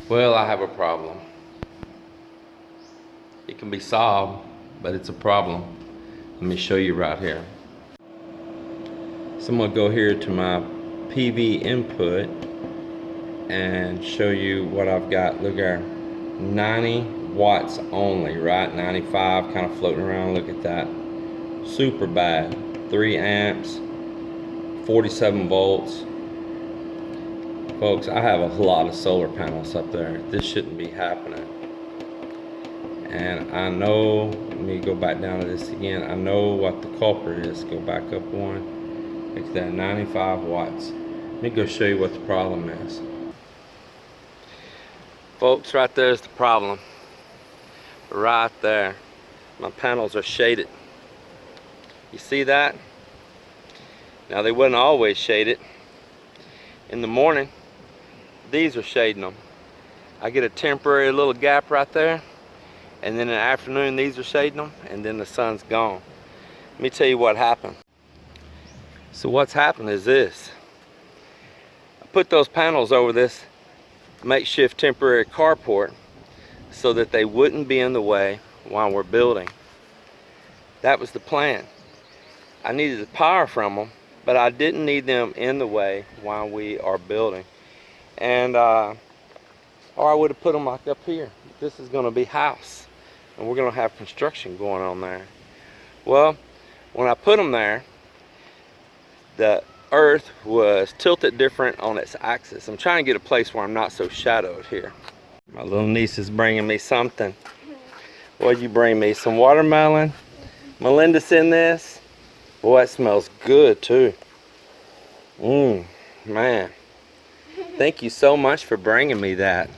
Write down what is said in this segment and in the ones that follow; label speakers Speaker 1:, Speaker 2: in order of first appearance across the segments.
Speaker 1: Well, I have a problem. It can be solved, but it's a problem. Let me show you right here. So I'm gonna go here to my PV input and show you what I've got. Look there, 90 watts only, right? 95 kind of floating around. Look at that. Super bad. 3 amps, 47 volts. Folks, I have a lot of solar panels up there. This shouldn't be happening. And I know, let me go back down to this again. I know what the culprit is. Go back up one. Look at that, 95 watts. Let me go show you what the problem is. Folks, right there's the problem. Right there. My panels are shaded. You see that? Now they wasn't always shaded. In the morning, these are shading them. I get a temporary little gap right there, and then in the afternoon these are shading them, and then the sun's gone. Let me tell you what happened. So what's happened is this. I put those panels over this makeshift temporary carport so that they wouldn't be in the way while we're building. That was the plan. I needed the power from them, but I didn't need them in the way while we are building. And or I would have put them like up here. This is going to be house, and we're going to have construction going on there. Well, when I put them there, the earth was tilted different on its axis. I'm trying to get a place where I'm not so shadowed here. My little niece is bringing me something. What'd you bring me? Some watermelon? Melinda's in this? Boy, it smells good too. Man. Thank you so much for bringing me that.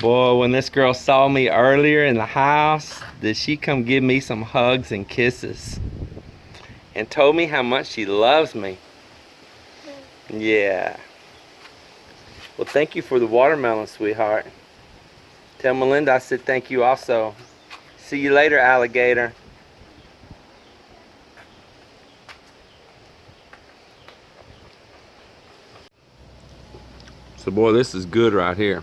Speaker 1: Boy, when this girl saw me earlier in the house, did she come give me some hugs and kisses and told me how much she loves me. Yeah. Well, thank you for the watermelon, sweetheart. Tell Melinda I said thank you also. See you later, alligator. So boy, this is good right here.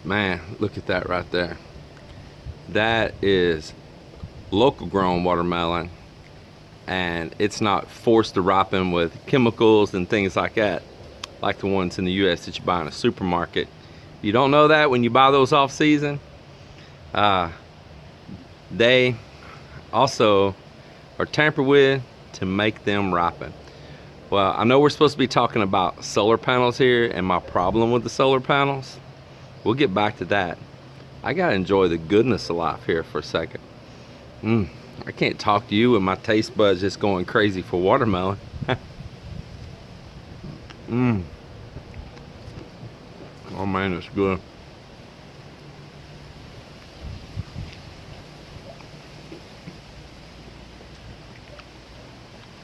Speaker 1: Man, look at that right there. That is local grown watermelon, and it's not forced to ripen with chemicals and things like that, like the ones in the US that you buy in a supermarket. You don't know that when you buy those off season. They also are tampered with to make them ripen. Well, I know we're supposed to be talking about solar panels here and my problem with the solar panels. We'll get back to that. I gotta enjoy the goodness of life here for a second. I can't talk to you with my taste buds just going crazy for watermelon. Oh man, it's good.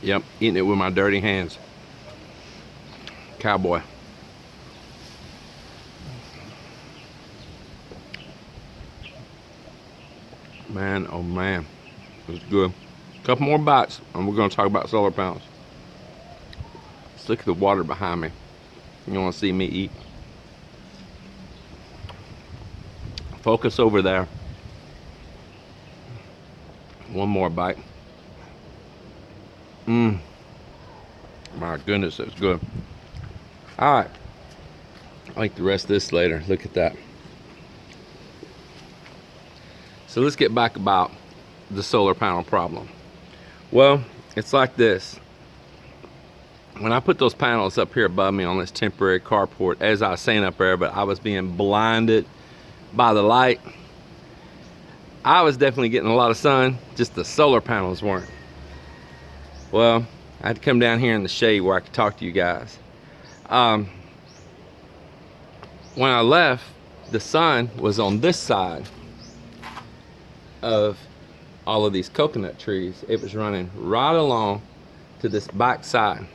Speaker 1: Yep, eating it with my dirty hands. Cowboy. Man, oh man, it's good. A couple more bites and we're gonna talk about solar panels. Let's look at the water behind me. You wanna see me eat? Focus over there. One more bite. My goodness, that's good. All right, I'll eat the rest of this later. Look at that. So let's get back about the solar panel problem. Well, it's like this. When I put those panels up here above me on this temporary carport, as I was saying up there, but I was being blinded by the light. I was definitely getting a lot of sun, just the solar panels weren't. Well, I had to come down here in the shade where I could talk to you guys. When I left, the sun was on this side of all of these coconut trees. It was running right along to this back side.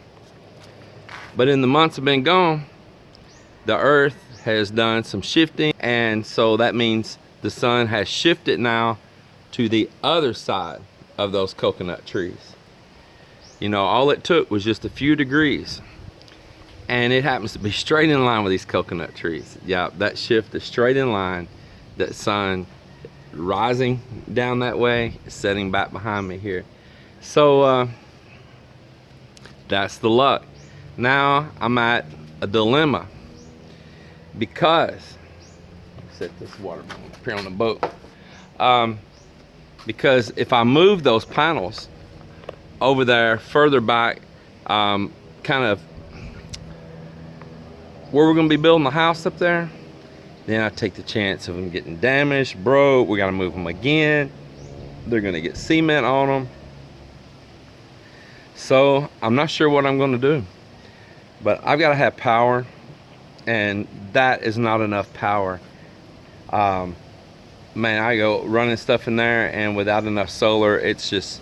Speaker 1: But in the months I've been gone, the earth has done some shifting, and so that means the sun has shifted now to the other side of those coconut trees. You know, all it took was just a few degrees, and it happens to be straight in line with these coconut trees. Yeah, that shift is straight in line. That sun rising down that way, setting back behind me here. So that's the luck. Now I'm at a dilemma, because set this water up here on the boat. Because if I move those panels over there further back, kind of where we're gonna be building the house up there, then I take the chance of them getting damaged, broke. We gotta move them again. They're gonna get cement on them. So I'm not sure what I'm gonna do, but I've gotta have power, and that is not enough power. Man, I go running stuff in there, and without enough solar, it's just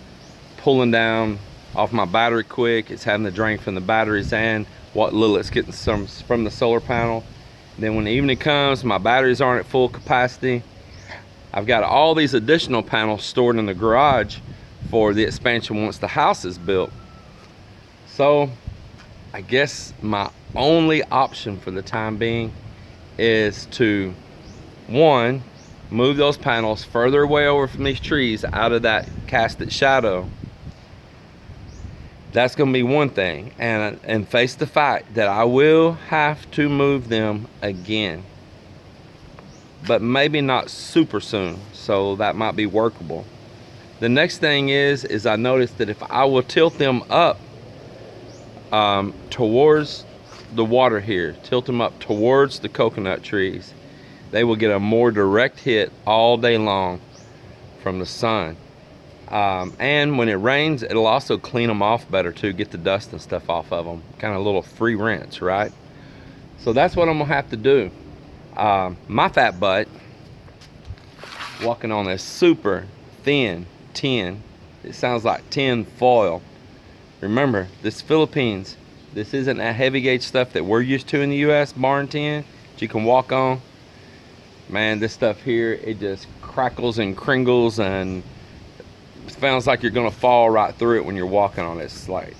Speaker 1: pulling down off my battery quick. It's having to drain from the batteries and what little it's getting from the solar panel. Then when the evening comes, my batteries aren't at full capacity. I've got all these additional panels stored in the garage for the expansion once the house is built. So I guess my only option for the time being is to, one, move those panels further away over from these trees, out of that casted shadow. That's gonna be one thing, and face the fact that I will have to move them again, but maybe not super soon, so that might be workable. The next thing is I noticed that if I will tilt them up towards the water here, tilt them up towards the coconut trees, they will get a more direct hit all day long from the sun. And when it rains, it'll also clean them off better too, get the dust and stuff off of them. Kind of a little free rinse, right? So that's what I'm gonna have to do. My fat butt, walking on this super thin tin. It sounds like tin foil. Remember, this Philippines. This isn't that heavy gauge stuff that we're used to in the US, barn tin, that you can walk on. Man, this stuff here, it just crackles and cringles, and it sounds like you're gonna fall right through it when you're walking on it. It's like,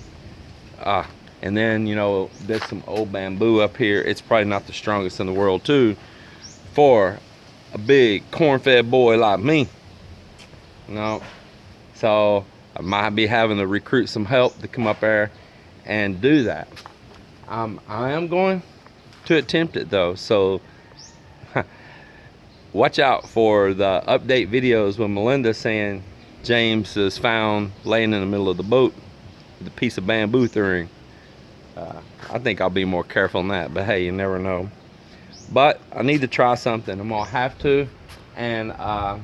Speaker 1: and then, you know, there's some old bamboo up here. It's probably not the strongest in the world too, for a big corn-fed boy like me. No, so I might be having to recruit some help to come up there and do that. I am going to attempt it though, so watch out for the update videos when Melinda's saying James is found laying in the middle of the boat with a piece of bamboo through him. I think I'll be more careful than that, but hey, you never know. But I need to try something. I'm gonna have to, and I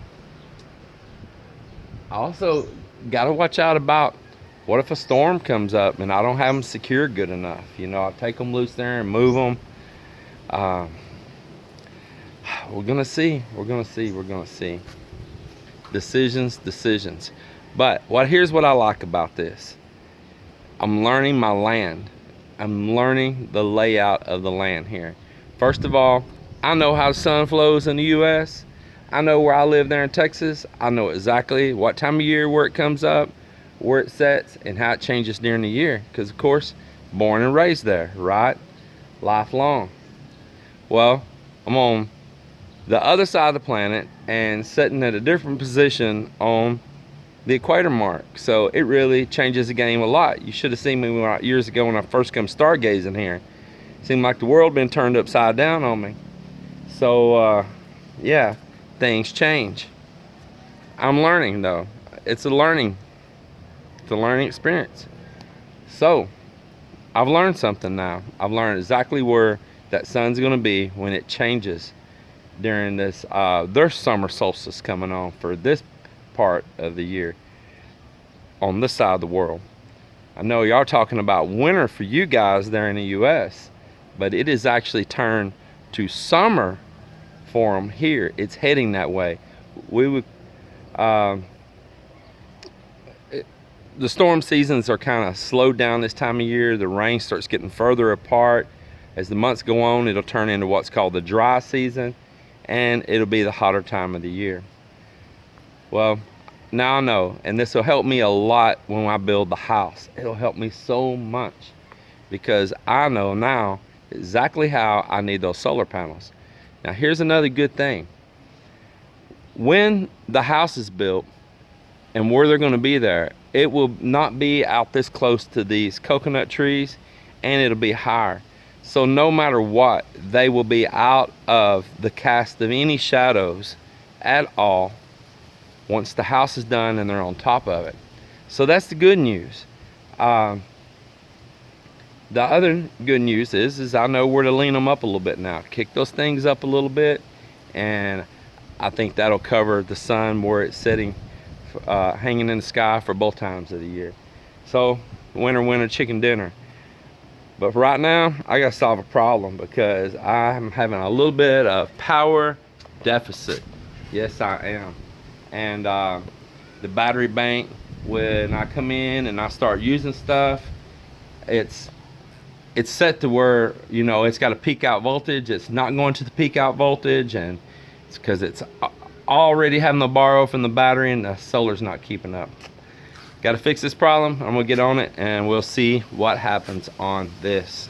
Speaker 1: also gotta watch out about, what if a storm comes up and I don't have them secured good enough? You know, I'll take them loose there and move them. We're gonna see. We're gonna see. Decisions. But here's what I like about this. I'm learning my land. I'm learning the layout of the land here. First of all, I know how the sun flows in the US. I know where I live there in Texas. I know exactly what time of year where it comes up, where it sets, and how it changes during the year. Because of course, born and raised there, right? Lifelong. Well, I'm on the other side of the planet and sitting at a different position on the equator mark. So it really changes the game a lot. You should have seen me years ago when I first come stargazing here. It seemed like the world been turned upside down on me. So yeah, things change. I'm learning though. It's a learning experience. So I've learned something now. I've learned exactly where that sun's gonna be when it changes during this their summer solstice coming on for this part of the year on this side of the world. I know y'all talking about winter for you guys there in the US, but it is actually turned to summer for them here. It's heading that way. We would the storm seasons are kind of slowed down this time of year. The rain starts getting further apart. As the months go on, it'll turn into what's called the dry season, and it'll be the hotter time of the year. Well, now I know, and this will help me a lot when I build the house. It'll help me so much, because I know now exactly how I need those solar panels. Now here's another good thing. When the house is built and where they're going to be there, it will not be out this close to these coconut trees, and it'll be higher. So no matter what, they will be out of the cast of any shadows at all once the house is done and they're on top of it. So that's the good news. The other good news is I know where to lean them up a little bit now. Kick those things up a little bit, and I think that'll cover the sun where it's sitting, hanging in the sky for both times of the year. So winter chicken dinner. But for right now, I gotta solve a problem because I'm having a little bit of power deficit. Yes, I am. And the battery bank, when I come in and I start using stuff, it's set to where, you know, it's got a peak out voltage. It's not going to the peak out voltage, and it's because it's already having to borrow from the battery and the solar's not keeping up. Got to fix this problem. I'm gonna get on it and we'll see what happens on this.